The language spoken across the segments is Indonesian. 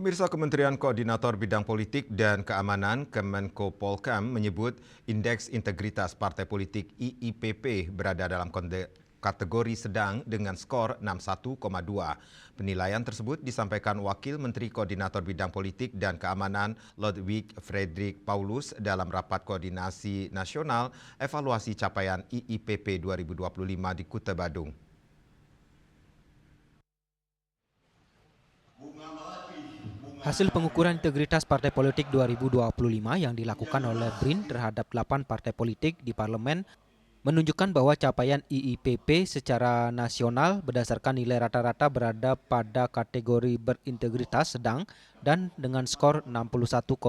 Pemirsa, Kementerian Koordinator Bidang Politik dan Keamanan Kemenko Polkam menyebut Indeks Integritas Partai Politik IIPP berada dalam kategori sedang dengan skor 61,2. Penilaian tersebut disampaikan Wakil Menteri Koordinator Bidang Politik dan Keamanan Ludwig Fredrik Paulus dalam rapat koordinasi nasional evaluasi capaian IIPP 2025 di Kuta Badung. Hasil pengukuran integritas partai politik 2025 yang dilakukan oleh BRIN terhadap 8 partai politik di parlemen menunjukkan bahwa capaian IIPP secara nasional berdasarkan nilai rata-rata berada pada kategori berintegritas sedang dan dengan skor 61,22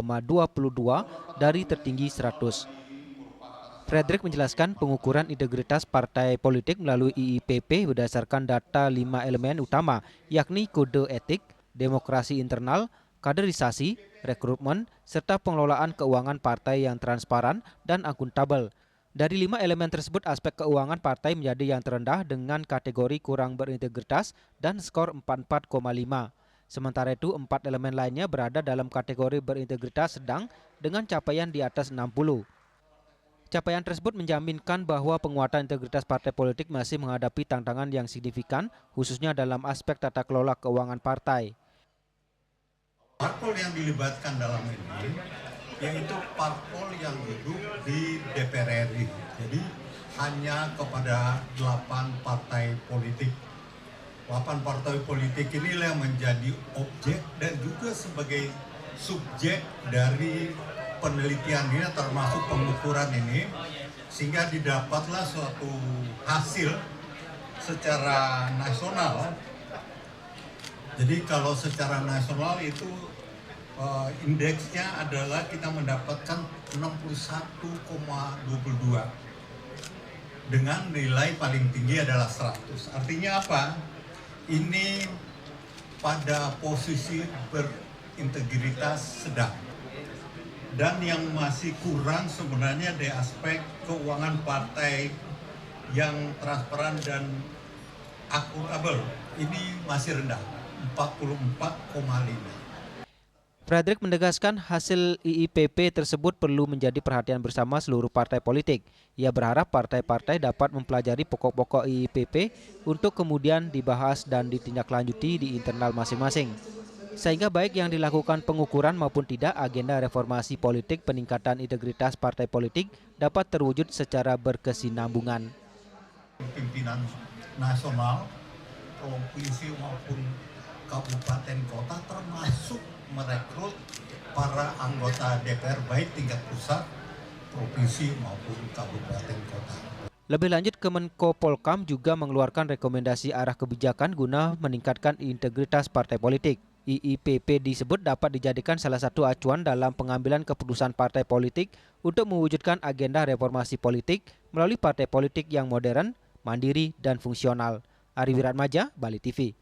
dari tertinggi 100. Fredrik menjelaskan pengukuran integritas partai politik melalui IIPP berdasarkan data 5 elemen utama, yakni kode etik, demokrasi internal, kaderisasi, rekrutmen, serta pengelolaan keuangan partai yang transparan dan akuntabel. Dari 5 elemen tersebut, aspek keuangan partai menjadi yang terendah dengan kategori kurang berintegritas dan skor 44,5. Sementara itu, 4 elemen lainnya berada dalam kategori berintegritas sedang dengan capaian di atas 60. Capaian tersebut menjaminkan bahwa penguatan integritas partai politik masih menghadapi tantangan yang signifikan, khususnya dalam aspek tata kelola keuangan partai. Parpol yang dilibatkan dalam ini yaitu parpol yang duduk di DPR RI. Jadi hanya kepada 8 partai politik. 8 partai politik inilah yang menjadi objek dan juga sebagai subjek dari penelitian ini, termasuk pengukuran ini, sehingga didapatlah suatu hasil secara nasional. Jadi kalau secara nasional itu indeksnya adalah kita mendapatkan 61,22 dengan nilai paling tinggi adalah 100. Artinya apa? Ini pada posisi berintegritas sedang. Dan yang masih kurang sebenarnya di aspek keuangan partai yang transparan dan akuntabel. Ini masih rendah, 44,5. Fredrik menegaskan hasil IIPP tersebut perlu menjadi perhatian bersama seluruh partai politik. Ia berharap partai-partai dapat mempelajari pokok-pokok IIPP untuk kemudian dibahas dan ditindaklanjuti di internal masing-masing. Sehingga baik yang dilakukan pengukuran maupun tidak, agenda reformasi politik peningkatan integritas partai politik dapat terwujud secara berkesinambungan. Pimpinan nasional, provinsi maupun kabupaten kota termasuk merekrut para anggota DPR baik tingkat pusat, provinsi maupun kabupaten kota. Lebih lanjut, Kemenko Polkam juga mengeluarkan rekomendasi arah kebijakan guna meningkatkan integritas partai politik. IIPP disebut dapat dijadikan salah satu acuan dalam pengambilan keputusan partai politik untuk mewujudkan agenda reformasi politik melalui partai politik yang modern, mandiri, dan fungsional. Ari Wiratmaja, Bali TV.